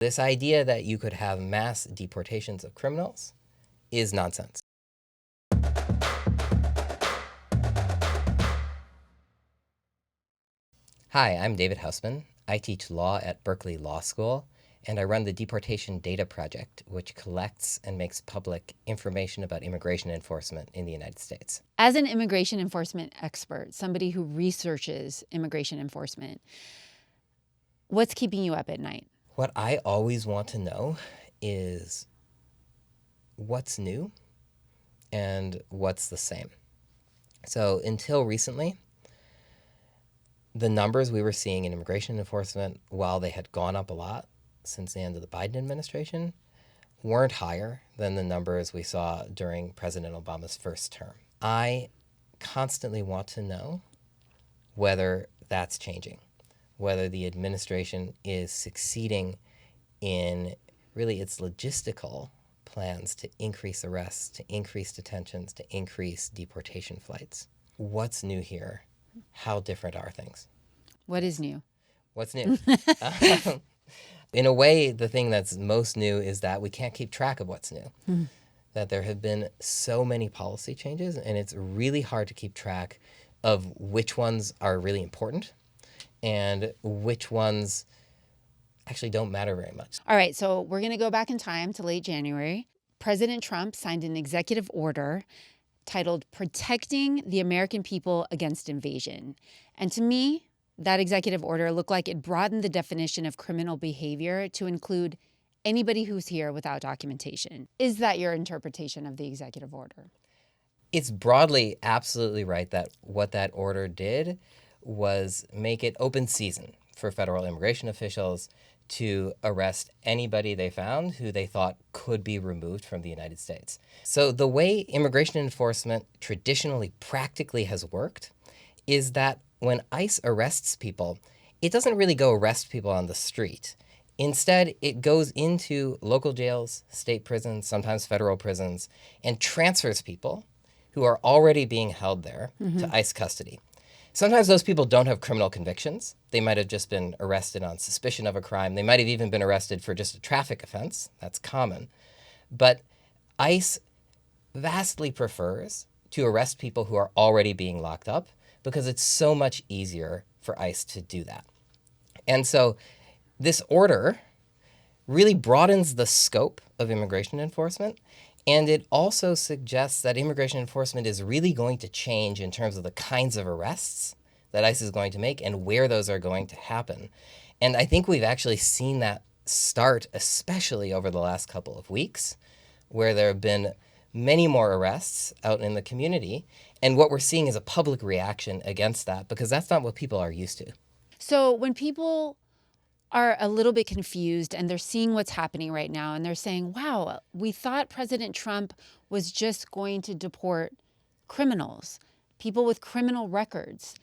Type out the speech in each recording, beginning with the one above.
This idea that you could have mass deportations of criminals is nonsense. Hi, I'm David Hausman. I teach law at Berkeley Law School, and I run the Deportation Data Project, which collects and makes public information about immigration enforcement in the United States. As an immigration enforcement expert, somebody who researches immigration enforcement, what's keeping you up at night? What I always want to know is what's new and what's the same. So until recently, the numbers we were seeing in immigration enforcement, while they had gone up a lot since the end of the Biden administration, weren't higher than the numbers we saw during President Obama's first term. I constantly want to know whether that's changing, whether the administration is succeeding in really its logistical plans to increase arrests, to increase detentions, to increase deportation flights. What's new here? How different are things? What is new? What's new? In a way, the thing that's most new is that we can't keep track of what's new. That there have been so many policy changes, and it's really hard to keep track of which ones are really important and which ones actually don't matter very much. All right, so we're going to go back in time to late January. President Trump signed an executive order titled Protecting the American People Against Invasion. And to me, that executive order looked like it broadened the definition of criminal behavior to include anybody who's here without documentation. Is that your interpretation of the executive order? It's broadly absolutely right that what that order did was make it open season for federal immigration officials to arrest anybody they found who they thought could be removed from the United States. So the way immigration enforcement traditionally practically has worked is that when ICE arrests people, it doesn't really go arrest people on the street. Instead, it goes into local jails, state prisons, sometimes federal prisons, and transfers people who are already being held there to ICE custody. Sometimes those people don't have criminal convictions. They might have just been arrested on suspicion of a crime. They might have even been arrested for just a traffic offense. That's common. But ICE vastly prefers to arrest people who are already being locked up because it's so much easier for ICE to do that. And so this order really broadens the scope of immigration enforcement, and it also suggests that immigration enforcement is really going to change in terms of the kinds of arrests that ICE is going to make and where those are going to happen. And I think we've actually seen that start, especially over the last couple of weeks, where there have been many more arrests out in the community. And what we're seeing is a public reaction against that because that's not what people are used to. So when people are a little bit confused and they're seeing what's happening right now and they're saying, wow, we thought President Trump was just going to deport criminals, people with criminal records,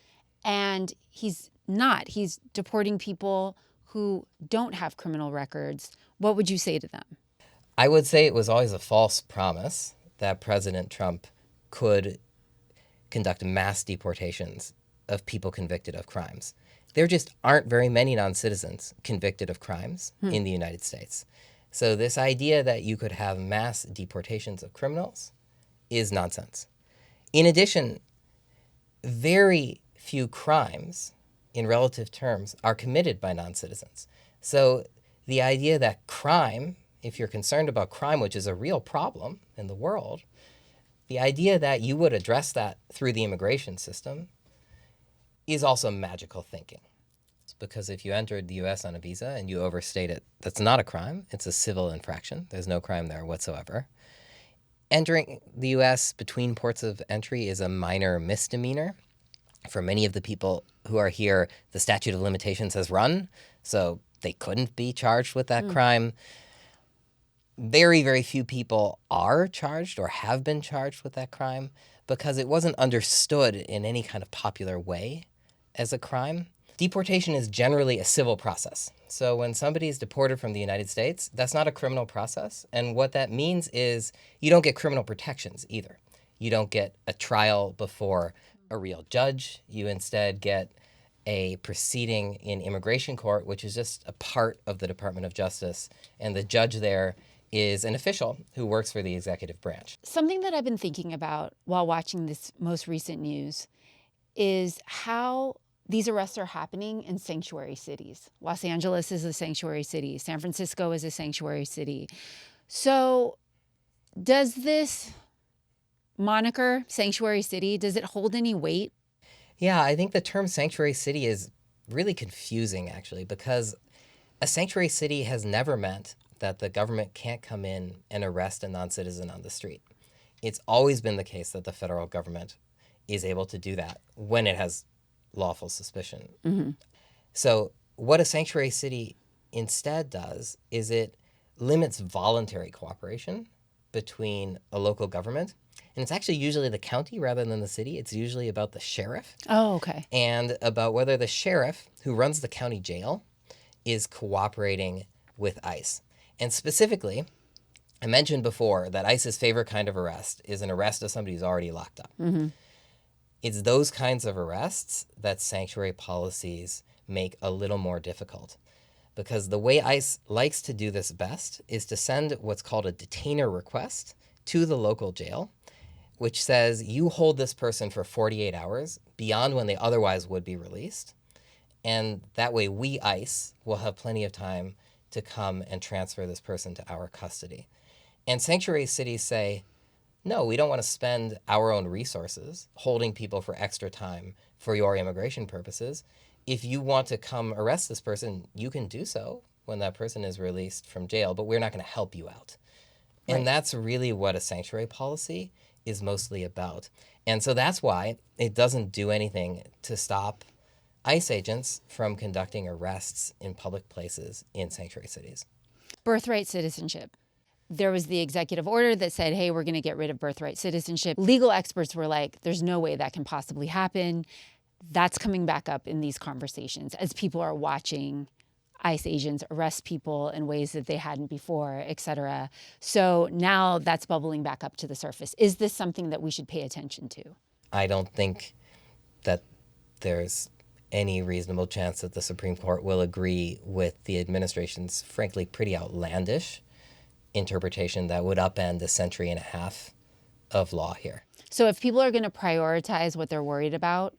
and he's not. He's deporting people who don't have criminal records. What would you say to them? I would say it was always a false promise that President Trump could conduct mass deportations of people convicted of crimes. There just aren't very many non-citizens convicted of crimes in the United States. So this idea that you could have mass deportations of criminals is nonsense. In addition, very few crimes in relative terms are committed by non-citizens. So the idea that crime, if you're concerned about crime, which is a real problem in the world, the idea that you would address that through the immigration system is also magical thinking. Because if you entered the U.S. on a visa and you overstayed it, that's not a crime. It's a civil infraction. There's no crime there whatsoever. Entering the U.S. between ports of entry is a minor misdemeanor. For many of the people who are here, the statute of limitations has run, so they couldn't be charged with that crime. Very, very few people are charged or have been charged with that crime because it wasn't understood in any kind of popular way as a crime. Deportation is generally a civil process. So when somebody is deported from the United States, that's not a criminal process. And what that means is you don't get criminal protections either. You don't get a trial before a real judge. You instead get a proceeding in immigration court, which is just a part of the Department of Justice. And the judge there is an official who works for the executive branch. Something that I've been thinking about while watching this most recent news is how these arrests are happening in sanctuary cities. Los Angeles is a sanctuary city. San Francisco is a sanctuary city. So does this moniker, sanctuary city, does it hold any weight? Yeah, I think the term sanctuary city is really confusing, actually, because a sanctuary city has never meant that the government can't come in and arrest a non-citizen on the street. It's always been the case that the federal government is able to do that when it has lawful suspicion. Mm-hmm. So what a sanctuary city instead does is it limits voluntary cooperation between a local government. And it's actually usually the county rather than the city. It's usually about the sheriff. Oh, okay. And about whether the sheriff who runs the county jail is cooperating with ICE. And specifically, I mentioned before that ICE's favorite kind of arrest is an arrest of somebody who's already locked up. Mm-hmm. It's those kinds of arrests that sanctuary policies make a little more difficult. Because the way ICE likes to do this best is to send what's called a detainer request to the local jail, which says you hold this person for 48 hours beyond when they otherwise would be released. And that way we, ICE, will have plenty of time to come and transfer this person to our custody. And sanctuary cities say, no, we don't want to spend our own resources holding people for extra time for your immigration purposes. If you want to come arrest this person, you can do so when that person is released from jail, but we're not going to help you out. Right. And that's really what a sanctuary policy is mostly about. And so that's why it doesn't do anything to stop ICE agents from conducting arrests in public places in sanctuary cities. Birthright citizenship. There was the executive order that said, hey, we're going to get rid of birthright citizenship. Legal experts were like, there's no way that can possibly happen. That's coming back up in these conversations as people are watching ICE agents arrest people in ways that they hadn't before, et cetera. So now that's bubbling back up to the surface. Is this something that we should pay attention to? I don't think that there's any reasonable chance that the Supreme Court will agree with the administration's, frankly, pretty outlandish interpretation that would upend a century and a half of law here. So if people are going to prioritize what they're worried about,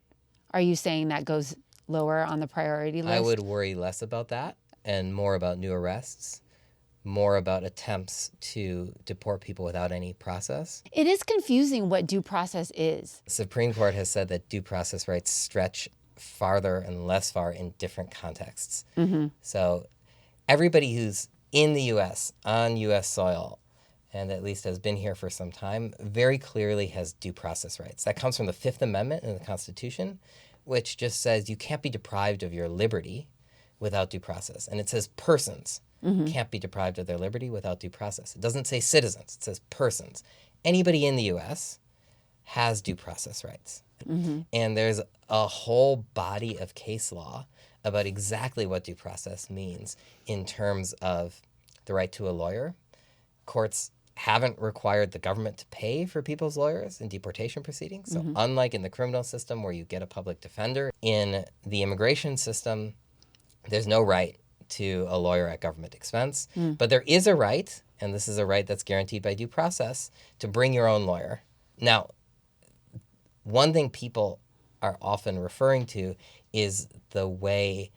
are you saying that goes lower on the priority list? I would worry less about that and more about new arrests, more about attempts to deport people without any process. It is confusing what due process is. The Supreme Court has said that due process rights stretch farther and less far in different contexts. Mm-hmm. So everybody who's in the U.S., on U.S. soil, and at least has been here for some time, very clearly has due process rights. That comes from the Fifth Amendment in the Constitution, which just says you can't be deprived of your liberty without due process. And it says persons can't be deprived of their liberty without due process. It doesn't say citizens, it says persons. Anybody in the U.S. has due process rights. Mm-hmm. And there's a whole body of case law about exactly what due process means in terms of the right to a lawyer. Courts haven't required the government to pay for people's lawyers in deportation proceedings. So unlike in the criminal system where you get a public defender, in the immigration system, there's no right to a lawyer at government expense. But there is a right, and this is a right that's guaranteed by due process, to bring your own lawyer. Now, one thing people are often referring to is the way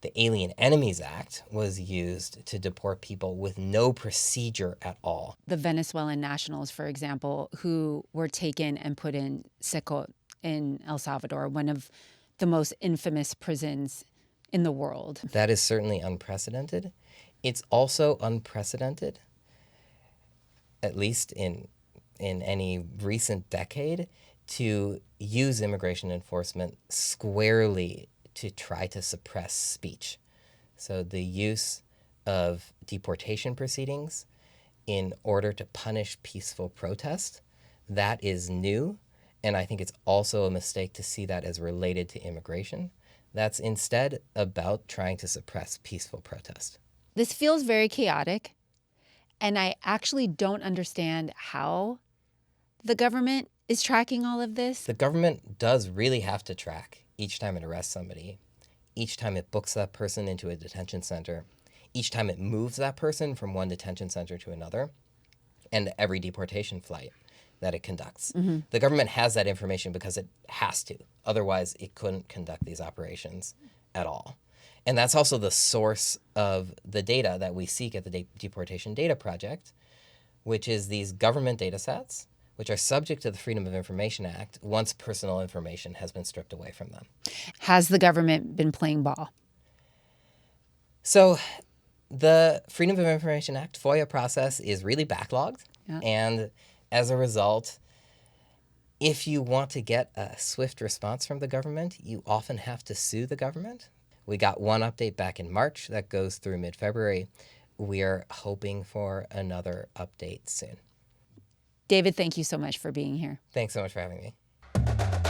the Alien Enemies Act was used to deport people with no procedure at all. The Venezuelan nationals, for example, who were taken and put in Secot in El Salvador, one of the most infamous prisons in the world. That is certainly unprecedented. It's also unprecedented, at least in any recent decade, to use immigration enforcement squarely to try to suppress speech. So the use of deportation proceedings in order to punish peaceful protest, that is new. And I think it's also a mistake to see that as related to immigration. That's instead about trying to suppress peaceful protest. This feels very chaotic, and I actually don't understand how the government is tracking all of this. The government does really have to track each time it arrests somebody, each time it books that person into a detention center, each time it moves that person from one detention center to another, and every deportation flight that it conducts. The government has that information because it has to. Otherwise, it couldn't conduct these operations at all. And that's also the source of the data that we seek at the Deportation Data Project, which is these government data sets, which are subject to the Freedom of Information Act once personal information has been stripped away from them. Has the government been playing ball? So the Freedom of Information Act, FOIA process, is really backlogged. Yeah. And as a result, if you want to get a swift response from the government, you often have to sue the government. We got one update back in March that goes through mid-February. We are hoping for another update soon. David, thank you so much for being here. Thanks so much for having me.